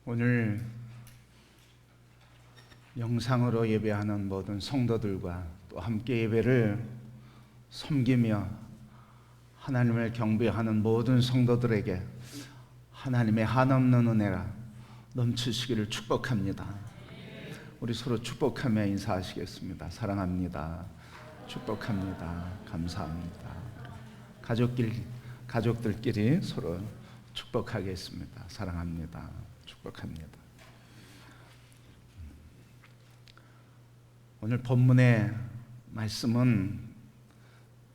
오늘 영상으로 예배하는 모든 성도들과 또 함께 예배를 섬기며 하나님을 경배하는 모든 성도들에게 하나님의 한없는 은혜가 넘치시기를 축복합니다. 우리 서로 축복하며 인사하시겠습니다. 사랑합니다. 축복합니다. 감사합니다. 가족들끼리 서로 축복하겠습니다. 사랑합니다. 축복합니다. 오늘 본문의 말씀은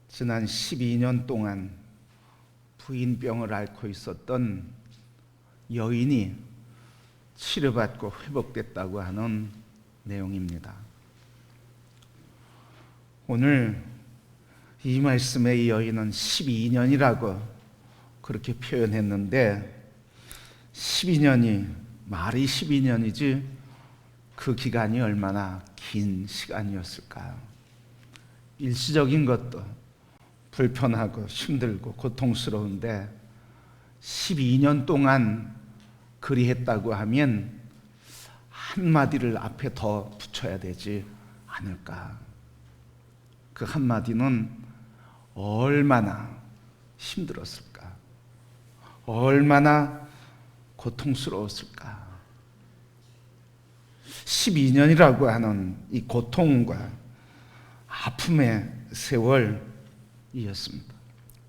지난 12년 동안 부인병을 앓고 있었던 여인이 치료받고 회복됐다고 하는 내용입니다. 오늘 이 말씀의 여인은 12년이라고 그렇게 표현했는데 12년이 말이 12년이지 그 기간이 얼마나 긴 시간이었을까요? 일시적인 것도 불편하고 힘들고 고통스러운데 12년 동안 그리했다고 하면 한마디를 앞에 더 붙여야 되지 않을까? 그 한마디는 얼마나 힘들었을까? 얼마나 고통스러웠을까? 12년이라고 하는 이 고통과 아픔의 세월이었습니다.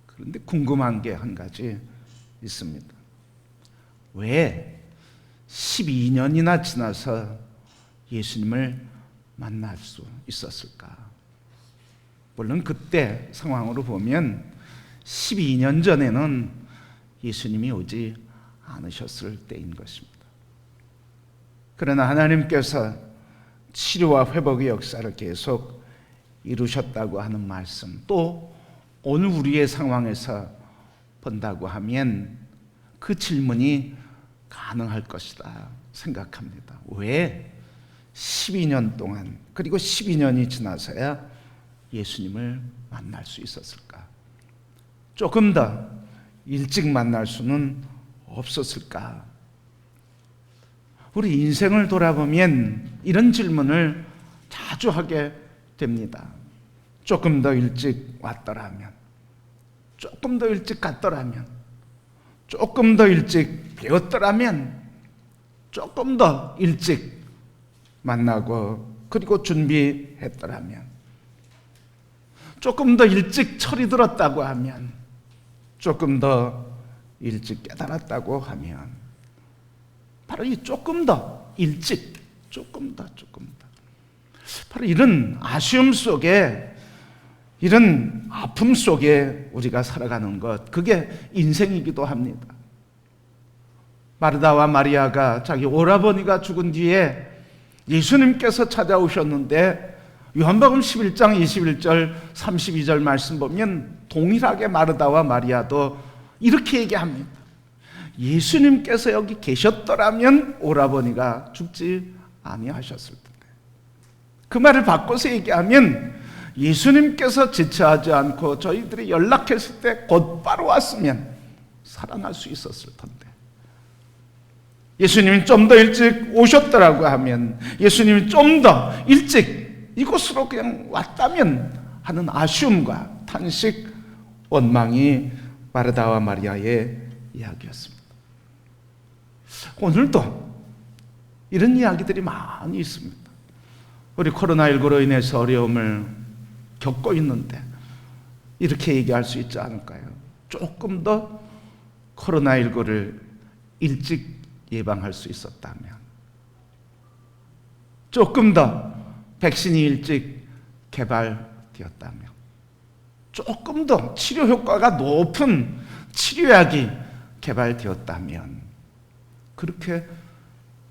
그런데 궁금한 게 한 가지 있습니다. 왜 12년이나 지나서 예수님을 만날 수 있었을까? 물론 그때 상황으로 보면 12년 전에는 예수님이 오지 않으셨을 때인 것입니다. 그러나 하나님께서 치료와 회복의 역사를 계속 이루셨다고 하는 말씀, 또 오늘 우리의 상황에서 본다고 하면 그 질문이 가능할 것이다 생각합니다. 왜 12년 동안, 그리고 12년이 지나서야 예수님을 만날 수 있었을까? 조금 더 일찍 만날 수는 없었을까? 우리 인생을 돌아보면 이런 질문을 자주 하게 됩니다. 조금 더 일찍 왔더라면, 조금 더 일찍 갔더라면, 조금 더 일찍 배웠더라면, 조금 더 일찍 만나고 그리고 준비했더라면, 조금 더 일찍 철이 들었다고 하면, 조금 더 일찍 깨달았다고 하면, 바로 이 조금 더 일찍, 조금 더 바로 이런 아쉬움 속에, 이런 아픔 속에 우리가 살아가는 것, 그게 인생이기도 합니다. 마르다와 마리아가 자기 오라버니가 죽은 뒤에 예수님께서 찾아오셨는데 요한복음 11장 21절 32절 말씀 보면 동일하게 마르다와 마리아도 이렇게 얘기합니다. 예수님께서 여기 계셨더라면 오라버니가 죽지 아니하셨을 텐데. 그 말을 바꿔서 얘기하면 예수님께서 지체하지 않고 저희들이 연락했을 때 곧바로 왔으면 살아날 수 있었을 텐데, 예수님이 좀 더 일찍 오셨더라고 하면, 예수님이 좀 더 일찍 이곳으로 그냥 왔다면 하는 아쉬움과 탄식, 원망이 마르다와 마리아의 이야기였습니다. 오늘도 이런 이야기들이 많이 있습니다. 우리 코로나19로 인해서 어려움을 겪고 있는데 이렇게 얘기할 수 있지 않을까요? 조금 더 코로나19를 일찍 예방할 수 있었다면, 조금 더 백신이 일찍 개발되었다면, 조금 더 치료 효과가 높은 치료약이 개발되었다면 그렇게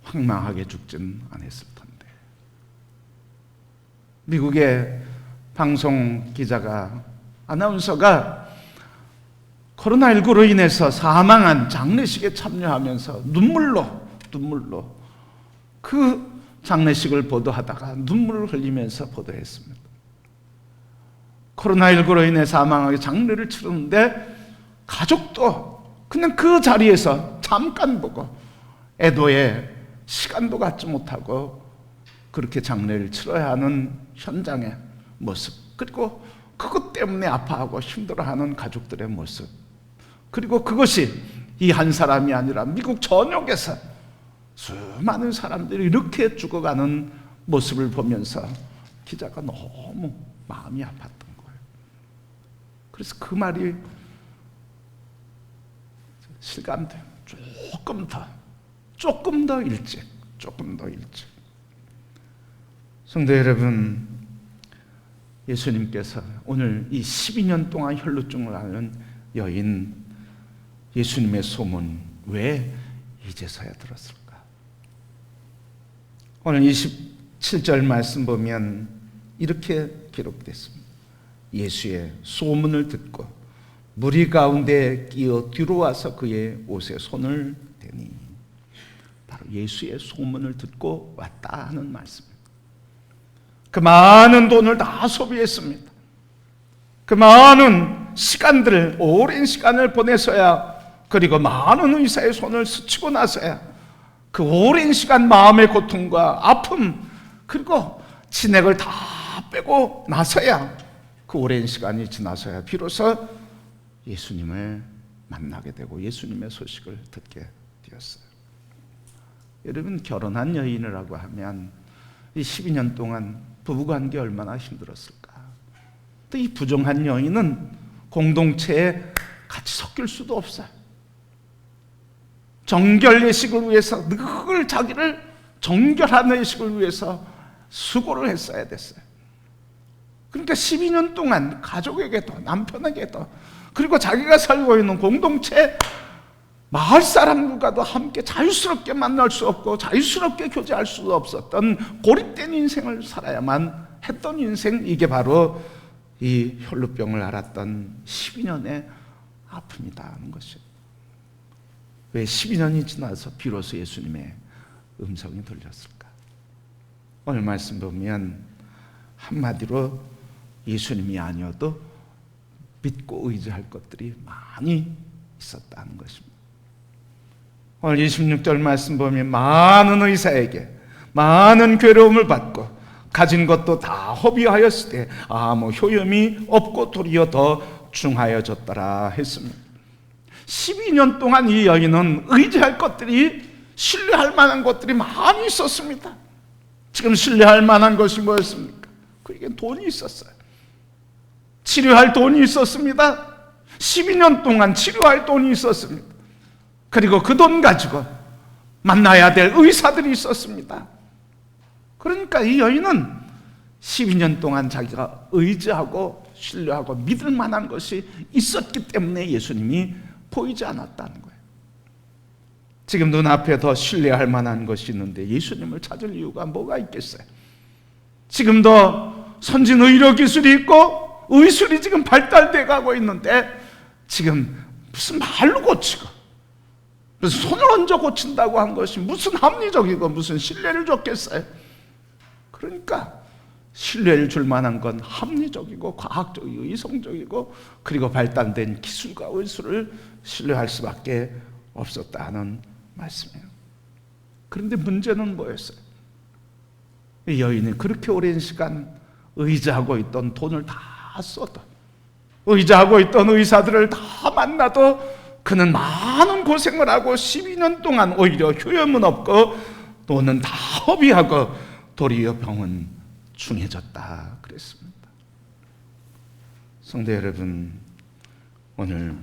황망하게 죽진 않았을 텐데. 미국의 방송 기자가, 아나운서가 코로나19로 인해서 사망한 장례식에 참여하면서 눈물로 그 장례식을 보도하다가 눈물을 흘리면서 보도했습니다. 코로나19로 인해 사망하게 장례를 치르는데 가족도 그냥 그 자리에서 잠깐 보고 애도에 시간도 갖지 못하고 그렇게 장례를 치러야 하는 현장의 모습, 그리고 그것 때문에 아파하고 힘들어하는 가족들의 모습, 그리고 그것이 이 한 사람이 아니라 미국 전역에서 수많은 사람들이 이렇게 죽어가는 모습을 보면서 기자가 너무 마음이 아팠던 거예요. 그래서 그 말이 실감돼요. 조금 더 일찍. 성도 여러분, 예수님께서 오늘 이 12년 동안 혈루증을 앓는 여인, 예수님의 소문 왜 이제서야 들었을까? 오늘 27절 말씀 보면 이렇게 기록됐습니다. 예수의 소문을 듣고 무리 가운데 끼어 뒤로 와서 그의 옷에 손을 대니, 바로 예수의 소문을 듣고 왔다 하는 말씀입니다. 그 많은 돈을 다 소비했습니다. 그 많은 시간들을, 오랜 시간을 보내서야, 그리고 많은 의사의 손을 스치고 나서야, 그 오랜 시간 마음의 고통과 아픔, 그리고 진액을 다 빼고 나서야, 그 오랜 시간이 지나서야 비로소 예수님을 만나게 되고 예수님의 소식을 듣게 되었어요. 여러분, 결혼한 여인이라고 하면 이 12년 동안 부부관계 얼마나 힘들었을까? 또 이 부정한 여인은 공동체에 같이 섞일 수도 없어요. 정결 예식을 위해서 늘 자기를 정결한 예식을 위해서 수고를 했어야 됐어요. 그러니까 12년 동안 가족에게도, 남편에게도, 그리고 자기가 살고 있는 공동체 마을 사람들과도 함께 자유스럽게 만날 수 없고 자유스럽게 교제할 수도 없었던 고립된 인생을 살아야만 했던 인생, 이게 바로 이 혈루병을 앓았던 12년의 아픔이다 하는 것이에요. 왜 12년이 지나서 비로소 예수님의 음성이 들렸을까? 오늘 말씀 보면 한마디로 예수님이 아니어도 믿고 의지할 것들이 많이 있었다는 것입니다. 오늘 26절 말씀 보면 많은 의사에게 많은 괴로움을 받고 가진 것도 다 허비하였을 때 아무 효험이 없고 도리어 더 중하여졌더라 했습니다. 12년 동안 이 여인은 의지할 것들이, 신뢰할 만한 것들이 많이 있었습니다. 지금 신뢰할 만한 것이 뭐였습니까? 그에게 돈이 있었어요. 치료할 돈이 있었습니다. 12년 동안 치료할 돈이 있었습니다. 그리고 그 돈 가지고 만나야 될 의사들이 있었습니다. 그러니까 이 여인은 12년 동안 자기가 의지하고 신뢰하고 믿을 만한 것이 있었기 때문에 예수님이 보이지 않았다는 거예요. 지금 눈앞에 더 신뢰할 만한 것이 있는데 예수님을 찾을 이유가 뭐가 있겠어요? 지금도 선진 의료 기술이 있고 의술이 지금 발달돼 가고 있는데 지금 무슨 말로 고치고 무슨 손을 얹어 고친다고 한 것이 무슨 합리적이고 무슨 신뢰를 줬겠어요? 그러니까 신뢰를 줄 만한 건 합리적이고 과학적이고 이성적이고 그리고 발달된 기술과 의술을 신뢰할 수밖에 없었다는 말씀이에요. 그런데 문제는 뭐였어요? 이 여인이 그렇게 오랜 시간 의지하고 있던 돈을 다 써도, 의지하고 있던 의사들을 다 만나도 그는 많은 고생을 하고 12년 동안 오히려 효험은 없고 돈은 다 허비하고 도리어 병은 중해졌다 그랬습니다. 성도 여러분, 오늘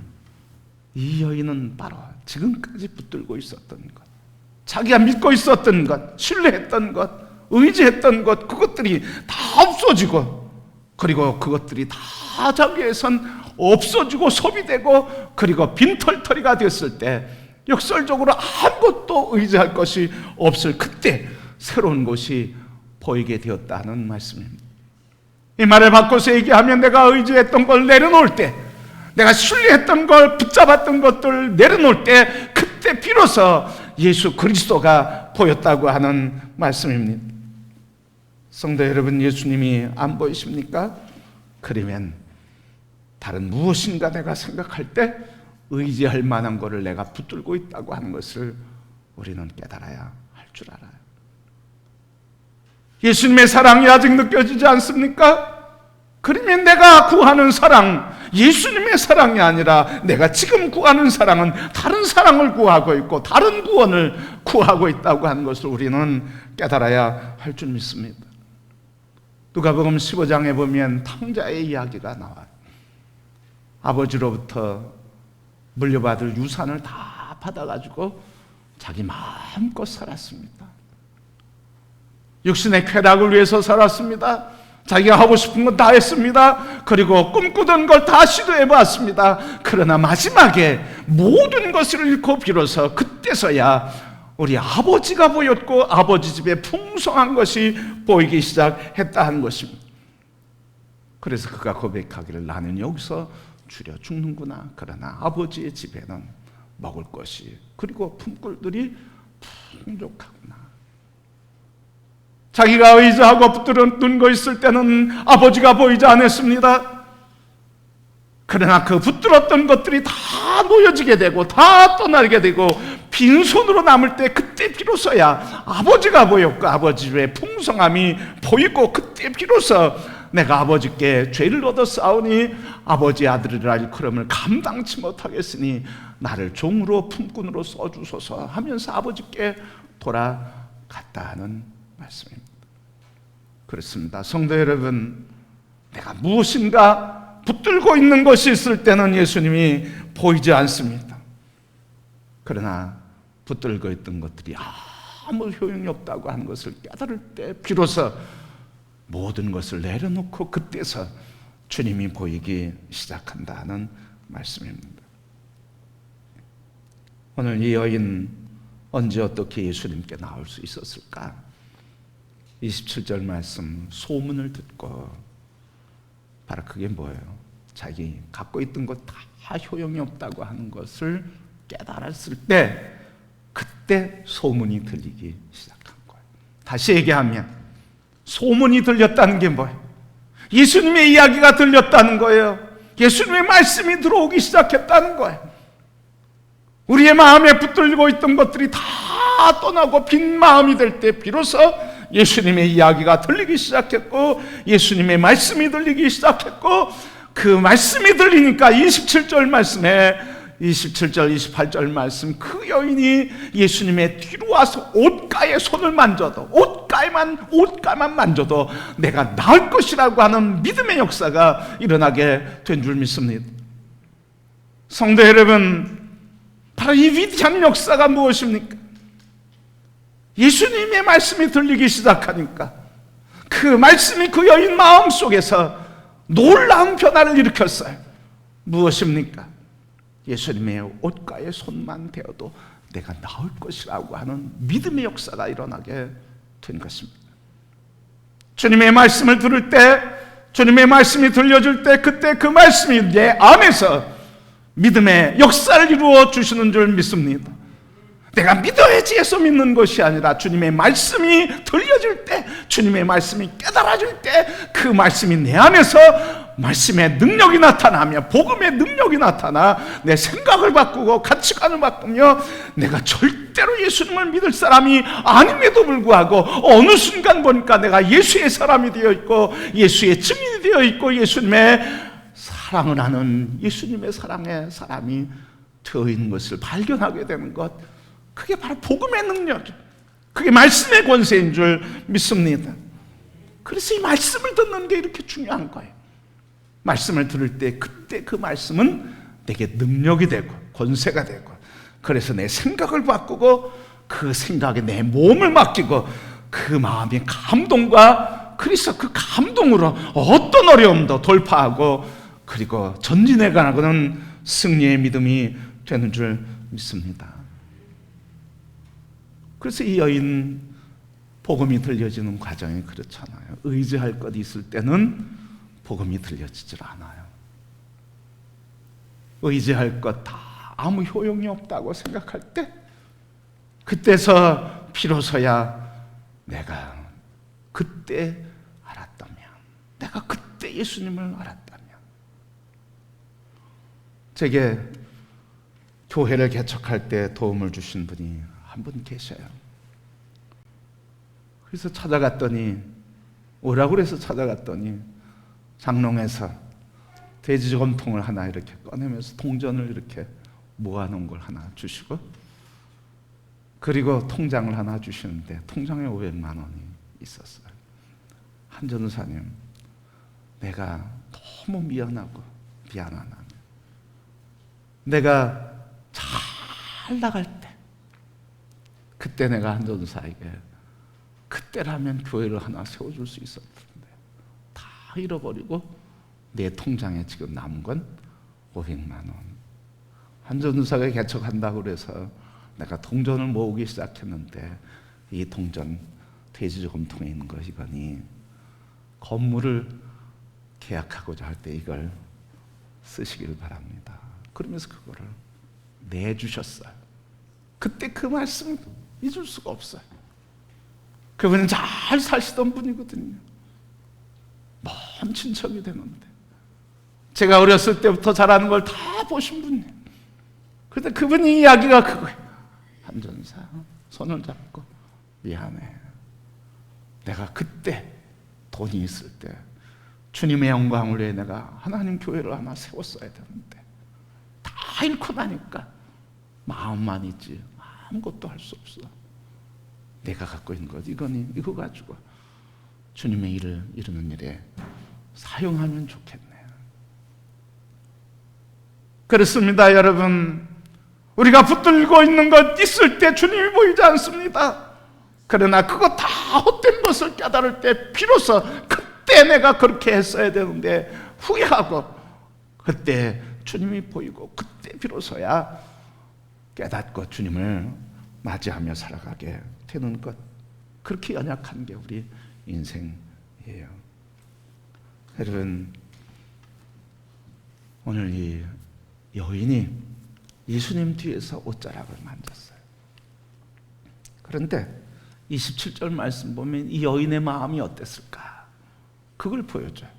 이 여인은 바로 지금까지 붙들고 있었던 것, 자기가 믿고 있었던 것, 신뢰했던 것, 의지했던 것, 그것들이 다 없어지고, 그리고 그것들이 다 자기에선 없어지고 소비되고, 그리고 빈털터리가 됐을 때 역설적으로 아무것도 의지할 것이 없을 그때 새로운 것이 보이게 되었다는 말씀입니다. 이 말을 바꿔서 얘기하면 내가 의지했던 걸 내려놓을 때, 내가 신뢰했던 걸 붙잡았던 것들 내려놓을 때 그때 비로소 예수 그리스도가 보였다고 하는 말씀입니다. 성도 여러분, 예수님이 안 보이십니까? 그러면 다른 무엇인가 내가 생각할 때 의지할 만한 것을 내가 붙들고 있다고 하는 것을 우리는 깨달아야 할 줄 알아요. 예수님의 사랑이 아직 느껴지지 않습니까? 그러면 내가 구하는 사랑, 예수님의 사랑이 아니라 내가 지금 구하는 사랑은 다른 사랑을 구하고 있고 다른 구원을 구하고 있다고 하는 것을 우리는 깨달아야 할 줄 믿습니다. 누가복음 15장에 보면 탕자의 이야기가 나와요. 아버지로부터 물려받을 유산을 다 받아가지고 자기 마음껏 살았습니다. 육신의 쾌락을 위해서 살았습니다. 자기가 하고 싶은 건 다 했습니다. 그리고 꿈꾸던 걸 다 시도해봤습니다. 그러나 마지막에 모든 것을 잃고 비로소 그때서야 우리 아버지가 보였고 아버지 집에 풍성한 것이 보이기 시작했다 하는 것입니다. 그래서 그가 고백하기를 나는 여기서 줄여 죽는구나. 그러나 아버지의 집에는 먹을 것이 그리고 품꾼들이 풍족하구나. 자기가 의지하고 붙들은 거 있을 때는 아버지가 보이지 않았습니다. 그러나 그 붙들었던 것들이 다 놓여지게 되고 다 떠나게 되고 빈손으로 남을 때 그때 비로소야 아버지가 보였고 아버지 집의 풍성함이 보이고 그때 비로소 내가 아버지께 죄를 얻어 싸우니 아버지 아들이라 일컬음을 감당치 못하겠으니 나를 종으로 품꾼으로 써주소서 하면서 아버지께 돌아갔다는 말씀입니다. 그렇습니다. 성도 여러분, 내가 무엇인가 붙들고 있는 것이 있을 때는 예수님이 보이지 않습니다. 그러나 붙들고 있던 것들이 아무 효용이 없다고 하는 것을 깨달을 때 비로소 모든 것을 내려놓고 그때서 주님이 보이기 시작한다는 말씀입니다. 오늘 이 여인 언제 어떻게 예수님께 나올 수 있었을까? 27절 말씀, 소문을 듣고, 바로 그게 뭐예요? 자기 갖고 있던 것 다 효용이 없다고 하는 것을 깨달았을 때 그때 소문이 들리기 시작한 거예요. 다시 얘기하면 소문이 들렸다는 게 뭐예요? 예수님의 이야기가 들렸다는 거예요. 예수님의 말씀이 들어오기 시작했다는 거예요. 우리의 마음에 붙들고 있던 것들이 다 떠나고 빈 마음이 될 때 비로소 예수님의 이야기가 들리기 시작했고 예수님의 말씀이 들리기 시작했고 그 말씀이 들리니까 27절 말씀에 27절 28절 말씀 그 여인이 예수님의 뒤로 와서 옷가에 손을 만져도 옷가만 만져도 내가 나을 것이라고 하는 믿음의 역사가 일어나게 된 줄 믿습니다. 성도 여러분, 바로 이 위대한 역사가 무엇입니까? 예수님의 말씀이 들리기 시작하니까 그 말씀이 그 여인 마음속에서 놀라운 변화를 일으켰어요. 무엇입니까? 예수님의 옷가에 손만 대어도 내가 나을 것이라고 하는 믿음의 역사가 일어나게 된 것입니다. 주님의 말씀을 들을 때, 주님의 말씀이 들려줄 때 그때 그 말씀이 내 안에서 믿음의 역사를 이루어 주시는 줄 믿습니다. 내가 믿어야지 해서 믿는 것이 아니라 주님의 말씀이 들려줄 때, 주님의 말씀이 깨달아줄 때 그 말씀이 내 안에서 말씀의 능력이 나타나며 복음의 능력이 나타나 내 생각을 바꾸고 가치관을 바꾸며 내가 절대로 예수님을 믿을 사람이 아님에도 불구하고 어느 순간 보니까 내가 예수의 사람이 되어 있고 예수의 증인이 되어 있고 예수님의 사랑을 하는 예수님의 사랑의 사람이 되어 있는 것을 발견하게 되는 것, 그게 바로 복음의 능력이에요. 그게 말씀의 권세인 줄 믿습니다. 그래서 이 말씀을 듣는 게 이렇게 중요한 거예요. 말씀을 들을 때 그때 그 말씀은 내게 능력이 되고 권세가 되고, 그래서 내 생각을 바꾸고 그 생각에 내 몸을 맡기고 그 마음의 감동과 그래서 그 감동으로 어떤 어려움도 돌파하고 그리고 전진해 가는 승리의 믿음이 되는 줄 믿습니다. 그래서 이 여인 복음이 들려지는 과정이 그렇잖아요. 의지할 것 있을 때는 복음이 들려지질 않아요. 의지할 것 다 아무 효용이 없다고 생각할 때 그때서 비로소야 내가 그때 알았다면, 내가 그때 예수님을 알았다면. 제게 교회를 개척할 때 도움을 주신 분이 한 한 분 계셔요. 그래서 찾아갔더니, 오라고 그래서 찾아갔더니 장롱에서 돼지저금통을 하나 이렇게 꺼내면서 동전을 이렇게 모아놓은 걸 하나 주시고, 그리고 통장을 하나 주시는데 통장에 500만 원이 있었어요. 한 전도사님, 내가 너무 미안하고 미안하나, 내가 잘 나갈 때, 그때 내가 한 전도사에게 그때라면 교회를 하나 세워줄 수 있었을 텐데 다 잃어버리고 내 통장에 지금 남은 건 500만 원. 한 전도사가 개척한다고 그래서 내가 동전을 모으기 시작했는데, 이 동전 돼지저금통에 있는 것이거니 건물을 계약하고자 할 때 이걸 쓰시길 바랍니다. 그러면서 그거를 내주셨어요. 그때 그 말씀 잊을 수가 없어요. 그분은 잘 사시던 분이거든요. 먼 친척이 되는데 제가 어렸을 때부터 잘하는 걸 다 보신 분이에요. 그런데 그분이 이야기가 그거예요. 한 전사 손을 잡고, 미안해, 내가 그때 돈이 있을 때 주님의 영광을 위해 내가 하나님 교회를 하나 세웠어야 되는데 다 잃고 나니까 마음만 있지 아무것도 할 수 없어. 내가 갖고 있는 것 이거니 이거 가지고 주님의 일을 이루는 일에 사용하면 좋겠네요. 그렇습니다, 여러분. 우리가 붙들고 있는 것 있을 때 주님이 보이지 않습니다. 그러나 그거 다 헛된 것을 깨달을 때 비로소 그때 내가 그렇게 했어야 되는데 후회하고, 그때 주님이 보이고 그때 비로소야 깨닫고 주님을 맞이하며 살아가게 되는 것, 그렇게 연약한 게 우리 인생이에요. 여러분, 오늘 이 여인이 예수님 뒤에서 옷자락을 만졌어요. 그런데 27절 말씀 보면 이 여인의 마음이 어땠을까? 그걸 보여줘요.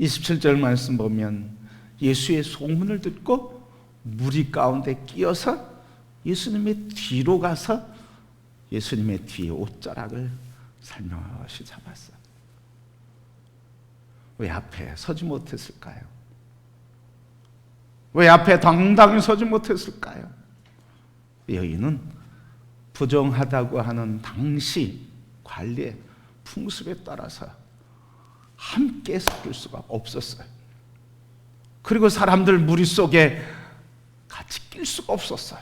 27절 말씀 보면 예수의 소문을 듣고 무리 가운데 끼어서 예수님의 뒤로 가서 예수님의 뒤에 옷자락을 살며시 잡았어요. 왜 앞에 서지 못했을까요? 왜 앞에 당당히 서지 못했을까요? 여인은 부정하다고 하는 당시 관리의 풍습에 따라서 함께 섞일 수가 없었어요. 그리고 사람들 무리 속에 같이 낄 수가 없었어요.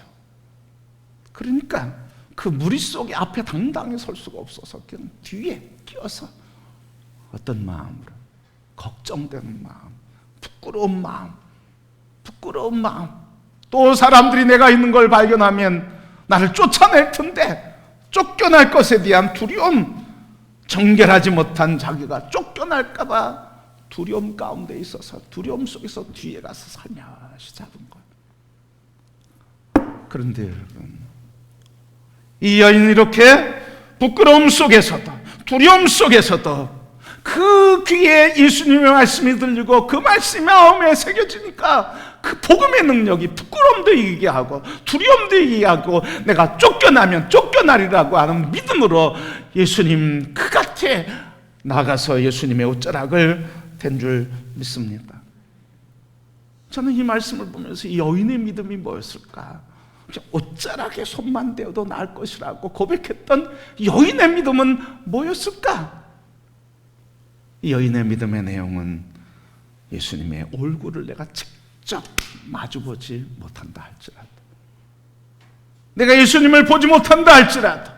그러니까 그 무리 속에 앞에 당당히 설 수가 없어서 그냥 뒤에 끼어서 어떤 마음으로, 걱정되는 마음, 부끄러운 마음, 또 사람들이 내가 있는 걸 발견하면 나를 쫓아낼 텐데 쫓겨날 것에 대한 두려움, 정결하지 못한 자기가 쫓겨날까 봐 두려움 가운데 있어서 두려움 속에서 뒤에 가서 살며시 잡은 거예요. 그런데 여러분, 이 여인은 이렇게 부끄러움 속에서도 두려움 속에서도 그 귀에 예수님의 말씀이 들리고 그 말씀이 마음에 새겨지니까 그 복음의 능력이 부끄러움도 이기게 하고 두려움도 이기게 하고 내가 쫓겨나면 쫓겨나리라고 하는 믿음으로 예수님 그 곁에 나가서 예수님의 옷자락을 댄 줄 믿습니다. 저는 이 말씀을 보면서 이 여인의 믿음이 뭐였을까? 옷자락에 손만 대어도 나을 것이라고 고백했던 여인의 믿음은 뭐였을까? 이 여인의 믿음의 내용은 예수님의 얼굴을 내가 직접 마주보지 못한다 할지라도, 내가 예수님을 보지 못한다 할지라도,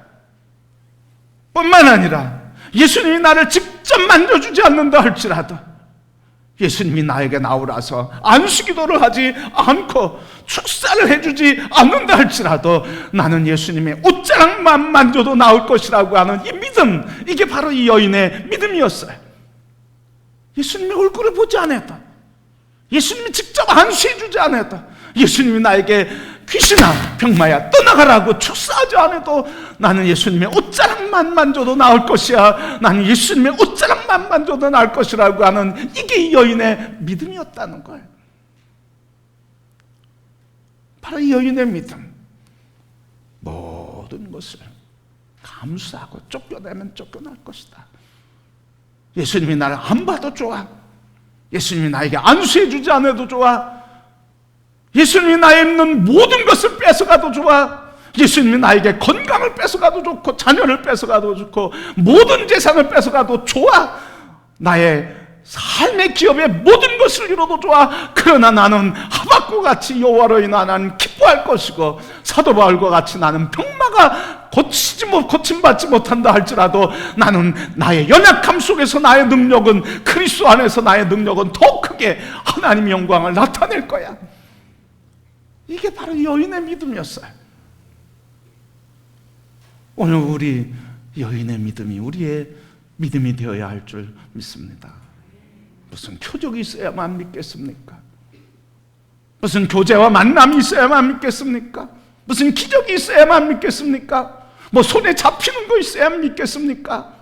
뿐만 아니라 예수님이 나를 직접 만져주지 않는다 할지라도, 예수님이 나에게 나오라서 안수기도를 하지 않고 축사를 해주지 않는다 할지라도 나는 예수님의 옷자락만 만져도 나올 것이라고 하는 이 믿음, 이게 바로 이 여인의 믿음이었어요. 예수님의 얼굴을 보지 않았다, 예수님이 직접 안수해주지 않았다, 예수님이 나에게 귀신아 병마야 떠나가라고 축사하지 않아도 나는 예수님의 옷자락만 만져도 나을 것이야, 나는 예수님의 옷자락만 만져도 나을 것이라고 하는 이게 이 여인의 믿음이었다는 거예요. 바로 이 여인의 믿음, 모든 것을 감수하고 쫓겨내면 쫓겨날 것이다. 예수님이 나를 안 봐도 좋아. 예수님이 나에게 안수해 주지 않아도 좋아. 예수님이 나에 있는 모든 것을 뺏어가도 좋아. 예수님이 나에게 건강을 뺏어가도 좋고 자녀를 뺏어가도 좋고 모든 재산을 뺏어가도 좋아. 나의 삶의 기업의 모든 것을 이뤄도 좋아. 그러나 나는 하박국 같이 여호와로 인하 나는 기뻐할 것이고 사도 바울과 같이 나는 병마가 고침받지 못한다 할지라도 나는 나의 연약함 속에서 나의 능력은 그리스도 안에서 나의 능력은 더 크게 하나님의 영광을 나타낼 거야. 이게 바로 여인의 믿음이었어요. 오늘 우리 여인의 믿음이 우리의 믿음이 되어야 할 줄 믿습니다. 무슨 표적이 있어야만 믿겠습니까? 무슨 교제와 만남이 있어야만 믿겠습니까? 무슨 기적이 있어야만 믿겠습니까? 뭐 손에 잡히는 거 있어야 믿겠습니까?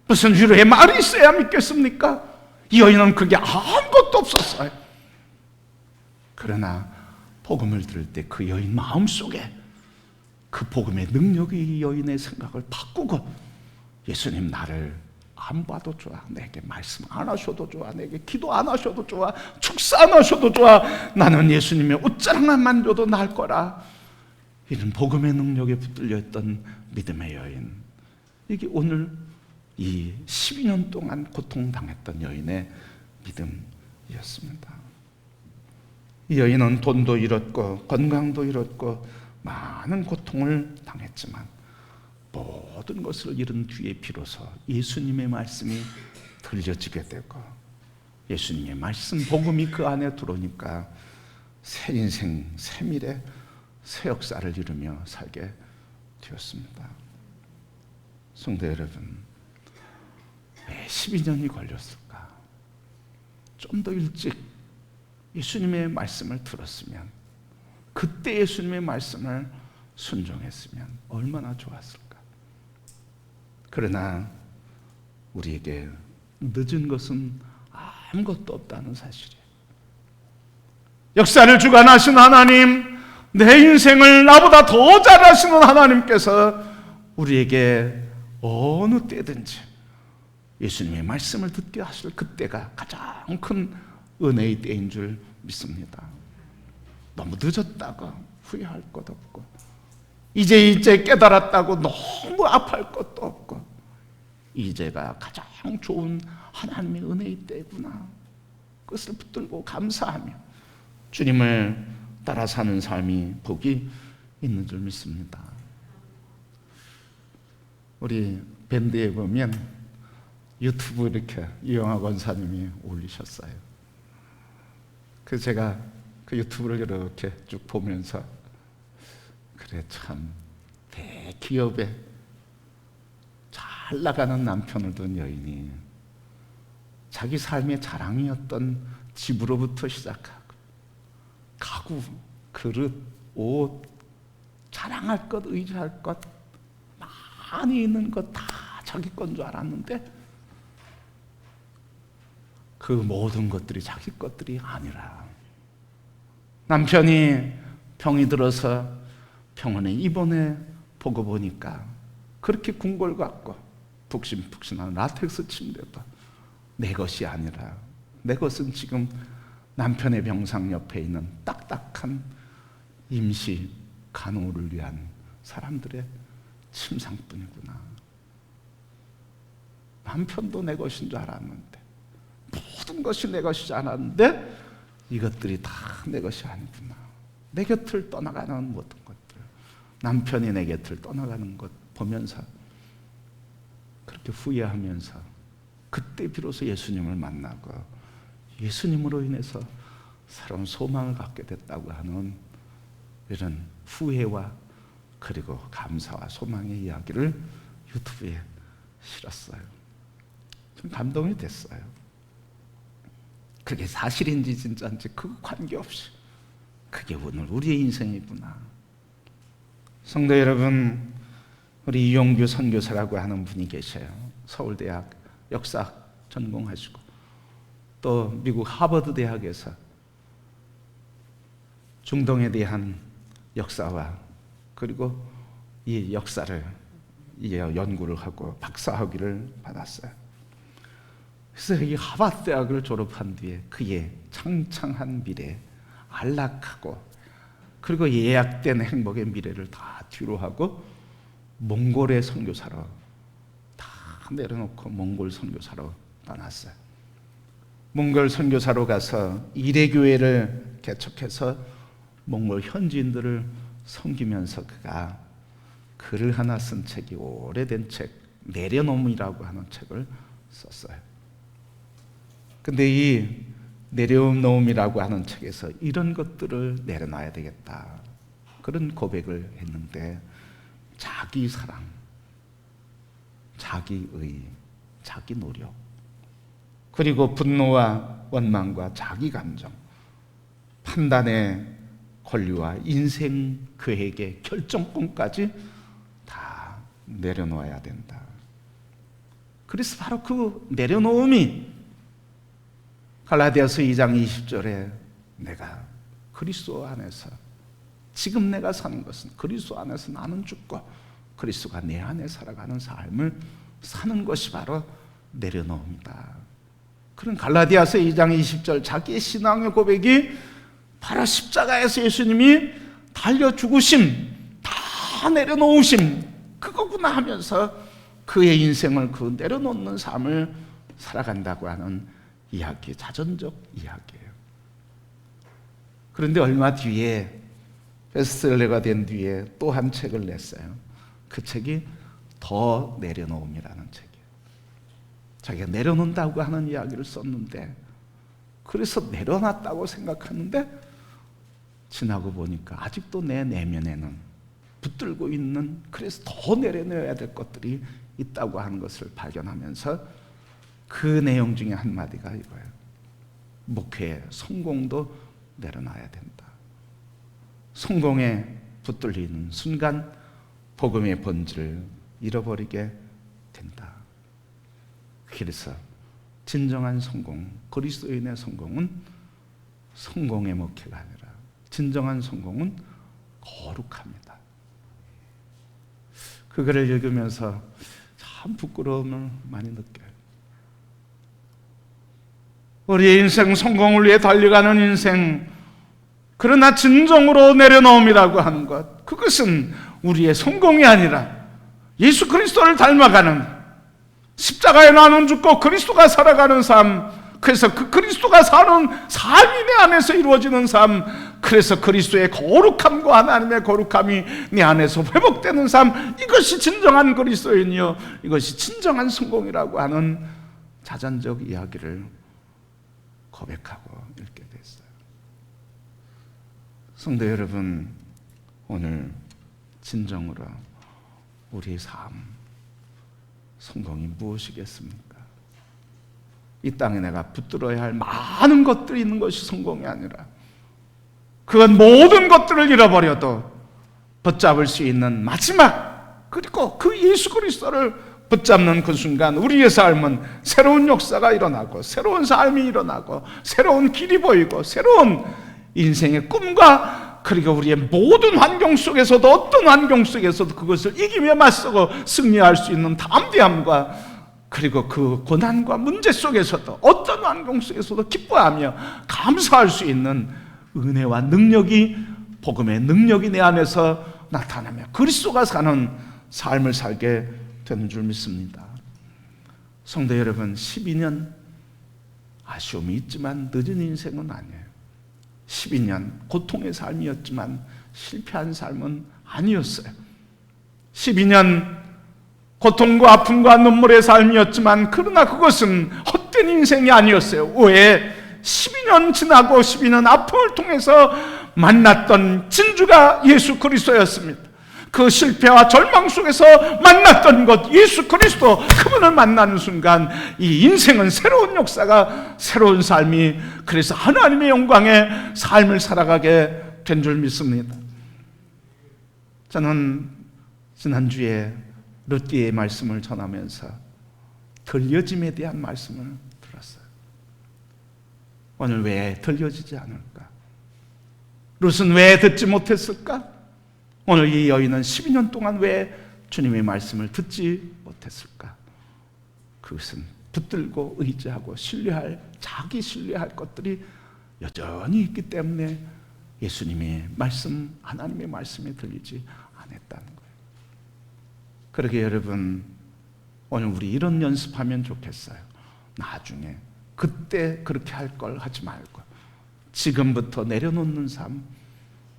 무슨 위로의 말이 있어야 믿겠습니까? 이 여인은 그게 아무것도 없었어요. 그러나 복음을 들을 때 그 여인 마음속에 그 복음의 능력이 이 여인의 생각을 바꾸고 예수님 나를 안 봐도 좋아. 내게 말씀 안 하셔도 좋아. 내게 기도 안 하셔도 좋아. 축사 안 하셔도 좋아. 나는 예수님의 옷자락만 줘도 날 거라. 이런 복음의 능력에 붙들려 있던 믿음의 여인. 이게 오늘 이 12년 동안 고통당했던 여인의 믿음이었습니다. 이 여인은 돈도 잃었고 건강도 잃었고 많은 고통을 당했지만 모든 것을 잃은 뒤에 비로소 예수님의 말씀이 들려지게 되고 예수님의 말씀 복음이 그 안에 들어오니까 새 인생 새 미래 새 역사를 이루며 살게 되었습니다. 성도 여러분, 왜 12년이 걸렸을까? 좀 더 일찍 예수님의 말씀을 들었으면, 그때 예수님의 말씀을 순종했으면 얼마나 좋았을까? 그러나 우리에게 늦은 것은 아무것도 없다는 사실이에요. 역사를 주관하신 하나님, 내 인생을 나보다 더 잘 아시는 하나님께서 우리에게 어느 때든지 예수님의 말씀을 듣게 하실 그때가 가장 큰 은혜의 때인 줄 믿습니다. 너무 늦었다고 후회할 것 없고 이제 깨달았다고 너무 아파할 것도 없고 이제가 가장 좋은 하나님의 은혜의 때구나. 그것을 붙들고 감사하며 주님을 따라 사는 삶이 복이 있는 줄 믿습니다. 우리 밴드에 보면 유튜브 이렇게 이영하 권사님이 올리셨어요. 그래서 제가 그 유튜브를 이렇게 쭉 보면서 그래, 참 대기업에 잘 나가는 남편을 둔 여인이 자기 삶의 자랑이었던 집으로부터 시작하고 가구, 그릇, 옷, 자랑할 것, 의지할 것 많이 있는 것 다 자기 건 줄 알았는데 그 모든 것들이 자기 것들이 아니라 남편이 병이 들어서 병원에 입원해 보고 보니까 그렇게 궁궐 같고 푹신푹신한 라텍스 침대도 내 것이 아니라 내 것은 지금 남편의 병상 옆에 있는 딱딱한 임시 간호를 위한 사람들의 침상뿐이구나. 남편도 내 것인 줄 알았는데 모든 것이 내 것이지 않았는데 이것들이 다 내 것이 아니구나. 내 곁을 떠나가는 모든 것들, 남편이 내 곁을 떠나가는 것 보면서 그렇게 후회하면서 그때 비로소 예수님을 만나고 예수님으로 인해서 새로운 소망을 갖게 됐다고 하는 이런 후회와 그리고 감사와 소망의 이야기를 유튜브에 실었어요. 좀 감동이 됐어요. 그게 사실인지 진짜인지 그거 관계없이 그게 오늘 우리의 인생이구나. 성도 여러분, 우리 이용규 선교사라고 하는 분이 계셔요. 서울대학 역사학 전공하시고 또 미국 하버드 대학에서 중동에 대한 역사와 그리고 이 역사를 연구를 하고 박사학위를 받았어요. 그래서 이 하버드 대학을 졸업한 뒤에 그의 창창한 미래, 안락하고 그리고 예약된 행복의 미래를 다 뒤로 하고 몽골의 선교사로 다 내려놓고 몽골 선교사로 떠났어요. 몽골 선교사로 가서 이레교회를 개척해서 몽골 현지인들을 섬기면서 그가 글을 하나 쓴 책이 오래된 책, 내려놓음이라고 하는 책을 썼어요. 근데 이 내려놓음이라고 하는 책에서 이런 것들을 내려놔야 되겠다, 그런 고백을 했는데, 자기 사랑, 자기의, 자기 노력, 그리고 분노와 원망과 자기 감정, 판단의 권리와 인생 계획의 결정권까지 다 내려놓아야 된다. 그래서 바로 그 내려놓음이 갈라디아서 2장 20절에 내가 그리스도 안에서, 지금 내가 사는 것은 그리스도 안에서 나는 죽고 그리스도가 내 안에 살아가는 삶을 사는 것이 바로 내려놓음이다. 그런 갈라디아서 2장 20절 자기의 신앙의 고백이 바로 십자가에서 예수님이 달려 죽으심, 다 내려놓으심, 그거구나 하면서 그의 인생을 그 내려놓는 삶을 살아간다고 하는 이야기, 자전적 이야기예요. 그런데 얼마 뒤에, 베스트셀러가 된 뒤에 또 한 책을 냈어요. 그 책이 더 내려놓음이라는 책이에요. 자기가 내려놓는다고 하는 이야기를 썼는데, 그래서 내려놨다고 생각하는데 지나고 보니까 아직도 내 내면에는 붙들고 있는, 그래서 더 내려놓아야 될 것들이 있다고 하는 것을 발견하면서 그 내용 중에 한마디가 이거예요. 목회의 성공도 내려놔야 된다. 성공에 붙들리는 순간 복음의 본질을 잃어버리게 된다. 그래서 진정한 성공, 그리스도인의 성공은 성공의 목회가 아니라 진정한 성공은 거룩합니다. 그 글을 읽으면서 참 부끄러움을 많이 느껴요. 우리의 인생, 성공을 위해 달려가는 인생, 그러나 진정으로 내려놓음이라고 하는 것, 그것은 우리의 성공이 아니라 예수 그리스도를 닮아가는, 십자가에 나는 죽고 그리스도가 살아가는 삶, 그래서 그 그리스도가 사는 삶이 내 안에서 이루어지는 삶, 그래서 그리스도의 거룩함과 하나님의 거룩함이 내 안에서 회복되는 삶, 이것이 진정한 그리스도인이요, 이것이 진정한 성공이라고 하는 자전적 이야기를 고백하고 읽게 됐어요. 성도 여러분, 오늘 진정으로 우리의 삶, 성공이 무엇이겠습니까? 이 땅에 내가 붙들어야 할 많은 것들이 있는 것이 성공이 아니라, 그건 모든 것들을 잃어버려도 붙잡을 수 있는 마지막, 그리고 그 예수 그리스도를 붙잡는 그 순간 우리의 삶은 새로운 역사가 일어나고, 새로운 삶이 일어나고, 새로운 길이 보이고, 새로운 인생의 꿈과, 그리고 우리의 모든 환경 속에서도, 어떤 환경 속에서도 그것을 이기며 맞서고 승리할 수 있는 담대함과, 그리고 그 고난과 문제 속에서도, 어떤 환경 속에서도 기뻐하며 감사할 수 있는 은혜와 능력이, 복음의 능력이 내 안에서 나타나며 그리스도가 사는 삶을 살게 되는 줄 믿습니다. 성도 여러분, 12년 아쉬움이 있지만 늦은 인생은 아니에요. 12년 고통의 삶이었지만 실패한 삶은 아니었어요. 12년 고통과 아픔과 눈물의 삶이었지만, 그러나 그것은 헛된 인생이 아니었어요. 왜? 12년 지나고 12년 아픔을 통해서 만났던 진주가 예수 그리스도였습니다. 그 실패와 절망 속에서 만났던 것, 예수 그리스도, 그분을 만나는 순간 이 인생은 새로운 역사가, 새로운 삶이, 그래서 하나님의 영광의 삶을 살아가게 된 줄 믿습니다. 저는 지난주에 룻기의 말씀을 전하면서 들려짐에 대한 말씀을 들었어요. 오늘 왜 들려지지 않을까? 룻은 왜 듣지 못했을까? 오늘 이 여인은 12년 동안 왜 주님의 말씀을 듣지 못했을까? 그것은 붙들고 의지하고 자기 신뢰할 것들이 여전히 있기 때문에 예수님의 말씀, 하나님의 말씀이 들리지 않았다는 거예요. 그러게 여러분, 오늘 우리 이런 연습하면 좋겠어요. 나중에 그때 그렇게 할 걸 하지 말고 지금부터 내려놓는 삶,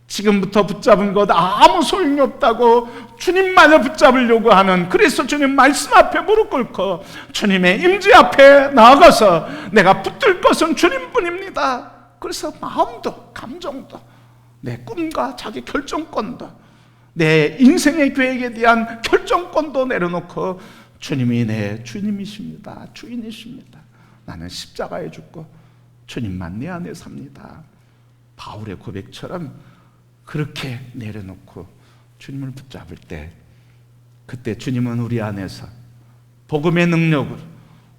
지금부터 붙잡은 것 아무 소용이 없다고 주님만을 붙잡으려고 하는, 그래서 주님 말씀 앞에 무릎 꿇고 주님의 임재 앞에 나아가서 내가 붙들 것은 주님뿐입니다. 그래서 마음도 감정도 내 꿈과 자기 결정권도 내 인생의 계획에 대한 결정권도 내려놓고 주님이 내 주님이십니다. 주인이십니다. 나는 십자가에 죽고 주님만 내 안에 삽니다. 바울의 고백처럼 그렇게 내려놓고 주님을 붙잡을 때, 그때 주님은 우리 안에서 복음의 능력으로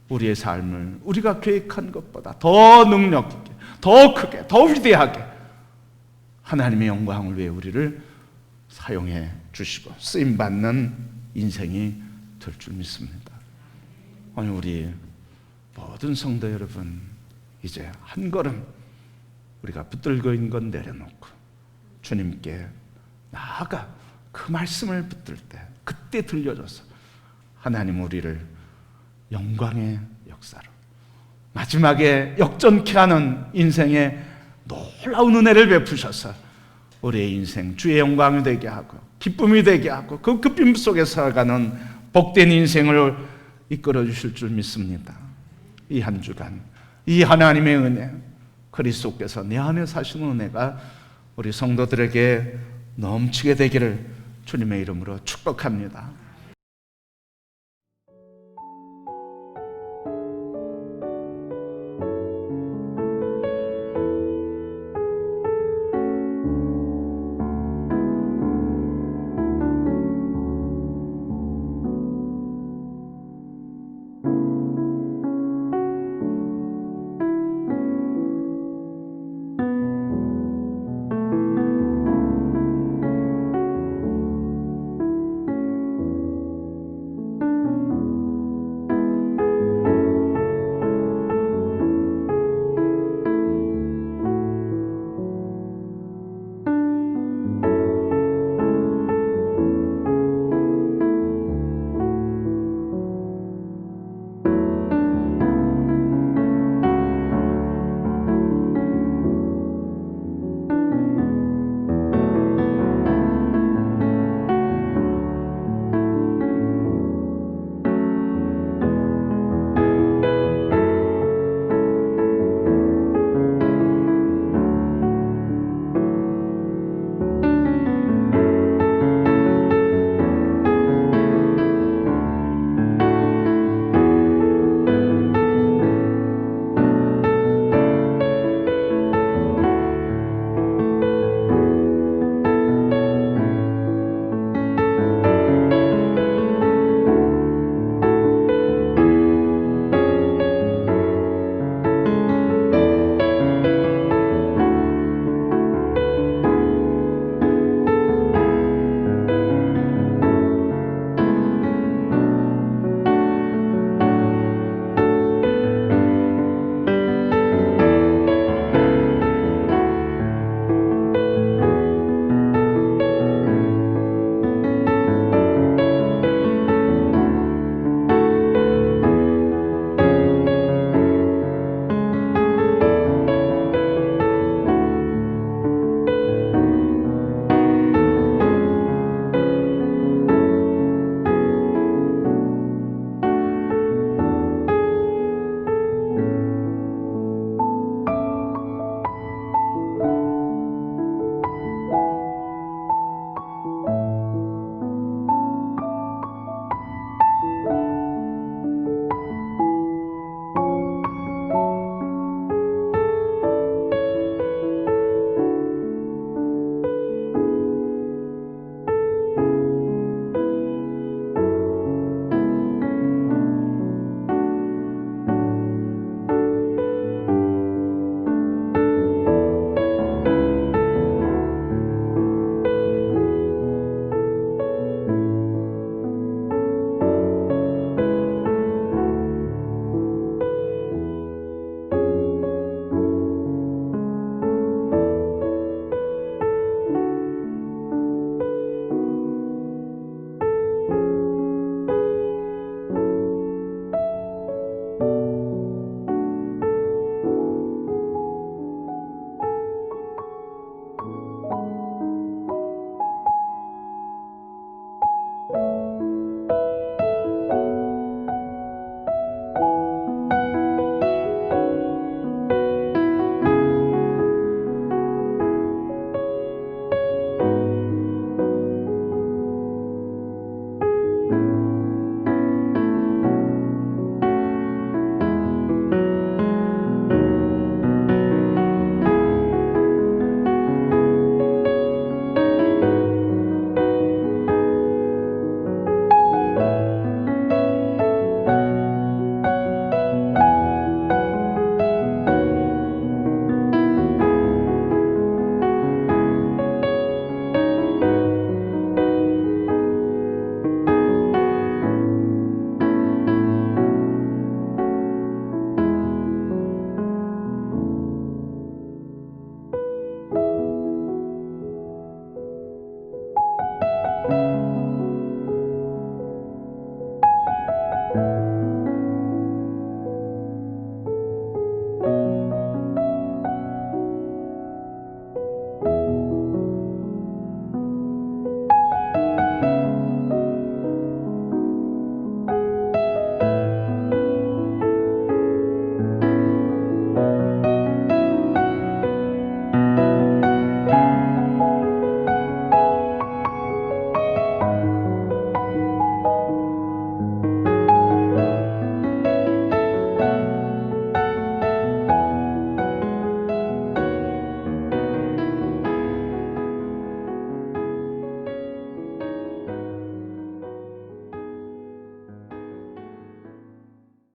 우리의 삶을 우리가 계획한 것보다 더 능력 있게, 더 크게, 더 위대하게 하나님의 영광을 위해 우리를 사용해 주시고 쓰임받는 인생이 될 줄 믿습니다. 오늘 우리 모든 성도 여러분, 이제 한 걸음 우리가 붙들고 있는 건 내려놓고 주님께 나아가 그 말씀을 붙들 때, 그때 들려줘서 하나님 우리를 영광의 역사로, 마지막에 역전케 하는 인생의 놀라운 은혜를 베푸셔서 우리의 인생 주의 영광이 되게 하고 기쁨이 되게 하고 그 기쁨 속에 살아가는 복된 인생을 이끌어 주실 줄 믿습니다. 이 한 주간 이 하나님의 은혜, 그리스도께서 내 안에 사시는 은혜가 우리 성도들에게 넘치게 되기를 주님의 이름으로 축복합니다.